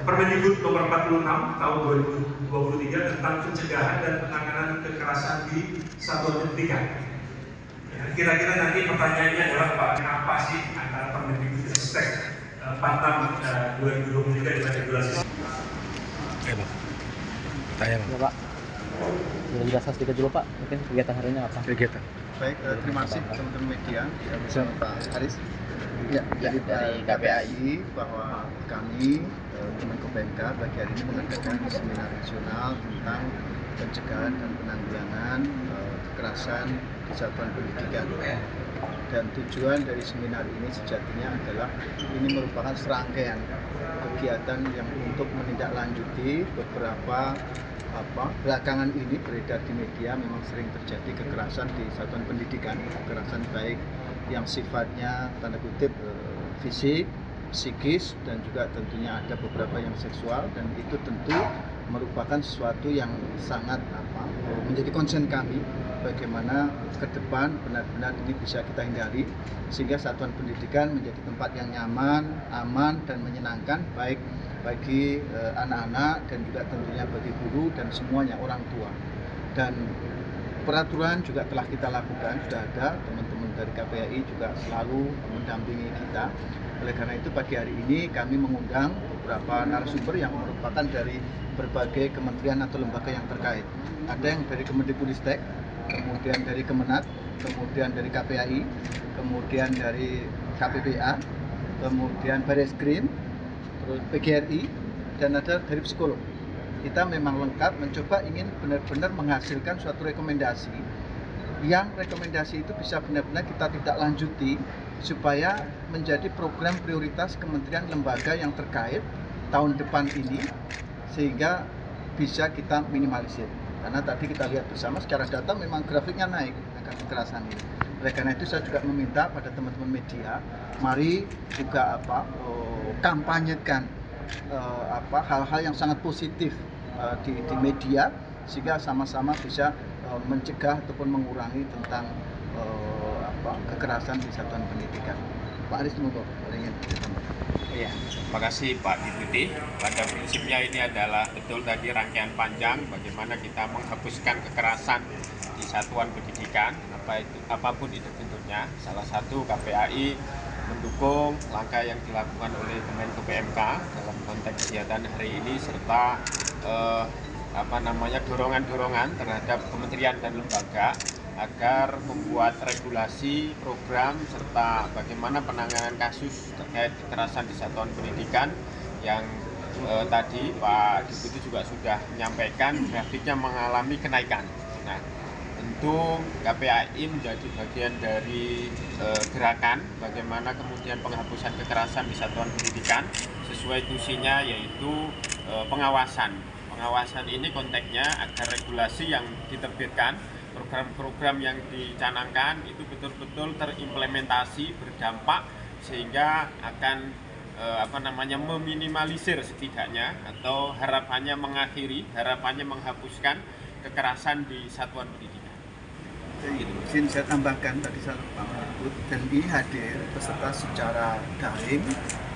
Permendikbud nomor 46 tahun 2023 tentang pencegahan dan penanganan kekerasan di satuan pendidikan. Ya, kira-kira nanti pertanyaannya adalah Pak, apa sih antara Permendikbud Ristek 46 2023 dengan regulasi? Pak. Tanya Ya Pak, boleh dijelaskan sedikit dulu Pak, mungkin kegiatan hari ini apa? kegiatan. Baik, terima kasih teman-teman media yang bersama Pak Haris. Ya, dari KPAI bahwa kami Kemenko PMK pagi hari ini mengadakan seminar nasional tentang pencegahan dan penanggulangan kekerasan di satuan pendidikan. Dan tujuan dari seminar ini sejatinya adalah ini merupakan serangkaian kegiatan yang untuk menindaklanjuti beberapa belakangan ini beredar di media memang sering terjadi kekerasan di satuan pendidikan, kekerasan baik yang sifatnya tanda kutip fisik, psikis, dan juga tentunya ada beberapa yang seksual, dan itu tentu merupakan sesuatu yang sangat menjadi concern kami bagaimana ke depan benar-benar ini bisa kita hindari sehingga satuan pendidikan menjadi tempat yang nyaman, aman, dan menyenangkan baik bagi anak-anak dan juga tentunya bagi guru dan semuanya orang tua. Dan peraturan juga telah kita lakukan, sudah ada teman-teman dari KPAI juga selalu mendampingi kita. Oleh karena itu pagi hari ini kami mengundang beberapa narasumber yang merupakan dari berbagai kementerian atau lembaga yang terkait. Ada yang dari Kemendikbudristek, kemudian dari Kemenak, kemudian dari KPAI, kemudian dari KPPA, kemudian Bareskrim, terus PGRI, dan ada dari psikolog. Kita memang lengkap mencoba ingin benar-benar menghasilkan suatu rekomendasi yang rekomendasi itu bisa benar-benar kita tidak lanjuti supaya menjadi program prioritas kementerian lembaga yang terkait tahun depan ini sehingga bisa kita minimalisir. Karena tadi kita lihat bersama secara data memang grafiknya naik angka kekerasan ini. Oleh karena itu saya juga meminta pada teman-teman media, mari juga kampanyekan hal-hal yang sangat positif di media sehingga sama-sama bisa mencegah ataupun mengurangi tentang kekerasan di satuan pendidikan. Pak Aris, semoga ingin ditambahkan. Iya, terima kasih Pak Deputi. Pada prinsipnya ini adalah betul tadi rangkaian panjang bagaimana kita menghapuskan kekerasan di satuan pendidikan, apapun itu bentuknya. Salah satu KPAI mendukung langkah yang dilakukan oleh Kemenko PMK dalam konteks kegiatan hari ini serta dorongan-dorongan terhadap kementerian dan lembaga agar membuat regulasi, program, serta bagaimana penanganan kasus terkait kekerasan di satuan pendidikan yang tadi Pak Deputi juga sudah menyampaikan grafiknya mengalami kenaikan. Nah, tentu KPAI menjadi bagian dari gerakan bagaimana kemudian penghapusan kekerasan di satuan pendidikan sesuai tusinya yaitu pengawasan. Pengawasan ini konteksnya agar regulasi yang diterbitkan, program-program yang dicanangkan itu betul-betul terimplementasi, berdampak sehingga akan meminimalisir setidaknya atau harapannya mengakhiri, harapannya menghapuskan kekerasan di satuan pendidikan. Izin saya tambahkan tadi saya lupa menyebut, dan ini hadir peserta secara daring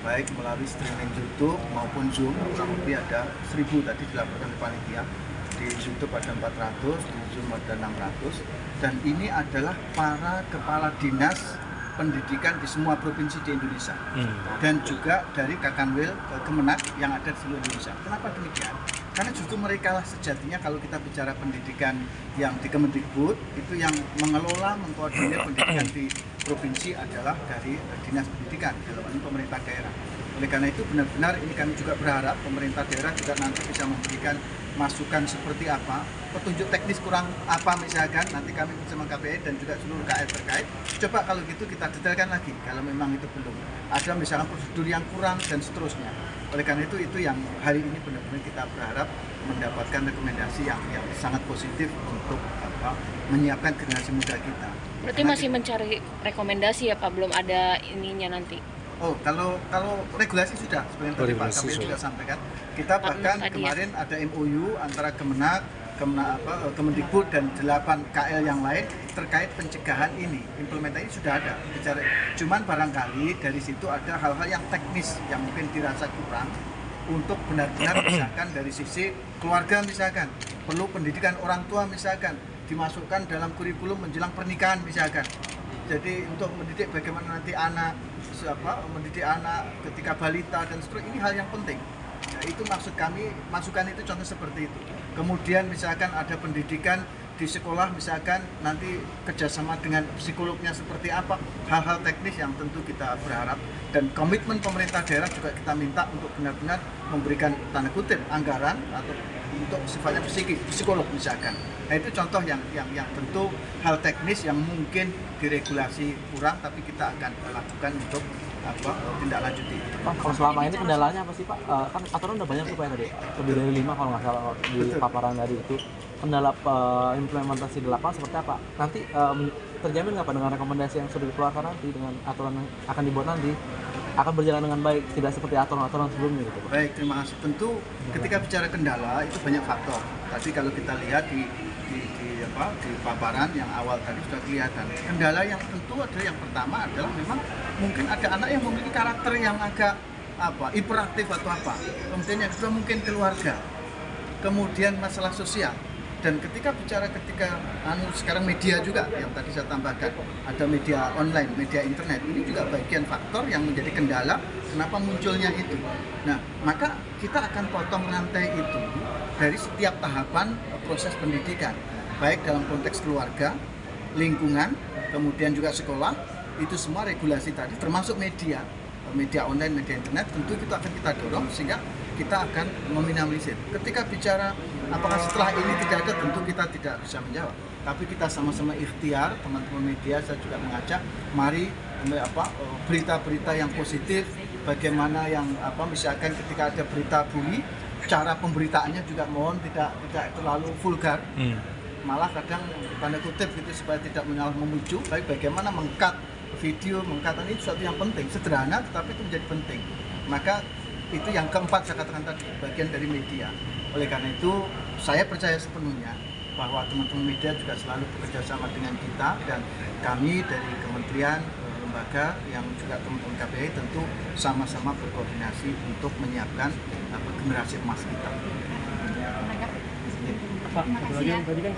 baik melalui streaming YouTube maupun Zoom, kurang lebih ada 1000 tadi dilaporkan oleh panitia. Di YouTube ada 400, di Zoom ada 600, dan ini adalah para kepala dinas pendidikan di semua provinsi di Indonesia dan juga dari Kakanwil Kemenak yang ada di seluruh Indonesia. Kenapa demikian? Karena justru mereka lah sejatinya kalau kita bicara pendidikan yang di Kemendikbud itu yang mengelola, mengkoordinir pendidikan di provinsi adalah dari dinas pendidikan dalam ini pemerintah daerah. Oleh karena itu benar-benar ini kami juga berharap pemerintah daerah juga nanti bisa memberikan masukan seperti apa, petunjuk teknis kurang apa misalkan, nanti kami bersama KPI dan juga seluruh KL terkait, coba kalau gitu kita detailkan lagi kalau memang itu belum ada misalkan prosedur yang kurang dan seterusnya. Oleh karena itu yang hari ini benar-benar kita berharap mendapatkan rekomendasi yang sangat positif untuk menyiapkan generasi muda kita. Berarti masih mencari rekomendasi ya Pak, belum ada ininya nanti? Oh, kalau regulasi sudah, sebenarnya tadi Pak KPI juga sampaikan. Kita bahkan kemarin ada MOU antara Kemendikbud dan 8 KL yang lain terkait pencegahan ini. Implementasi sudah ada. Cuman barangkali dari situ ada hal-hal yang teknis yang mungkin dirasa kurang. untuk benar-benar misalkan dari sisi keluarga misalkan, perlu pendidikan orang tua misalkan, dimasukkan dalam kurikulum menjelang pernikahan misalkan. Jadi untuk mendidik bagaimana nanti mendidik anak ketika balita dan seterusnya, ini hal yang penting. Nah, itu maksud kami, masukan itu contoh seperti itu. Kemudian misalkan ada pendidikan di sekolah, misalkan nanti kerjasama dengan psikolognya seperti apa, hal-hal teknis yang tentu kita berharap, dan komitmen pemerintah daerah juga kita minta untuk benar-benar memberikan tanda kutip anggaran atau untuk sifatnya psikolog misalkan. Nah, itu contoh yang tentu hal teknis yang mungkin diregulasi kurang, tapi kita akan lakukan untuk tindak lanjuti. Pak, kalau selama ini kendalanya apa sih Pak? Kan aturan udah banyak tuh Pak tadi, lebih dari 5 kalau nggak salah di paparan tadi itu. Kendala implementasi di lapangan seperti apa? Nanti terjamin nggak Pak dengan rekomendasi yang sudah dikeluarkan nanti, dengan aturan yang akan dibuat nanti akan berjalan dengan baik, tidak seperti aturan-aturan sebelumnya gitu Pak? Baik, terima kasih. Tentu ketika bicara kendala itu banyak faktor. Tadi kalau kita lihat di paparan yang awal tadi sudah kelihatan. Kendala yang tentu ada, yang pertama adalah memang mungkin ada anak yang memiliki karakter yang agak hiperaktif atau apa. Kemudian yang kedua mungkin keluarga. Kemudian masalah sosial. Dan ketika sekarang media juga yang tadi saya tambahkan, ada media online, media internet, ini juga bagian faktor yang menjadi kendala kenapa munculnya itu. Nah, maka kita akan potong rantai itu dari setiap tahapan proses pendidikan, baik dalam konteks keluarga, lingkungan, kemudian juga sekolah, itu semua regulasi tadi termasuk media online, media internet, tentu kita dorong sehingga kita akan meminimalisir. Ketika bicara apakah setelah ini tidak ada, tentu kita tidak bisa menjawab. Tapi kita sama-sama ikhtiar, teman-teman media, saya juga mengajak, mari berita-berita yang positif, bagaimana yang misalkan ketika ada berita bully, cara pemberitaannya juga mohon tidak terlalu vulgar. Malah kadang tanda kutip gitu supaya tidak memicu, tapi bagaimana meng-cut video, meng-cut ini sesuatu yang penting, sederhana tetapi itu menjadi penting. Maka itu yang keempat saya katakan tadi, bagian dari media. Oleh karena itu saya percaya sepenuhnya bahwa teman-teman media juga selalu bekerja sama dengan kita, dan kami dari kementerian, lembaga yang juga teman-teman KPI tentu sama-sama berkoordinasi untuk menyiapkan generasi emas kita. Pak, satu lagi yang tadi kan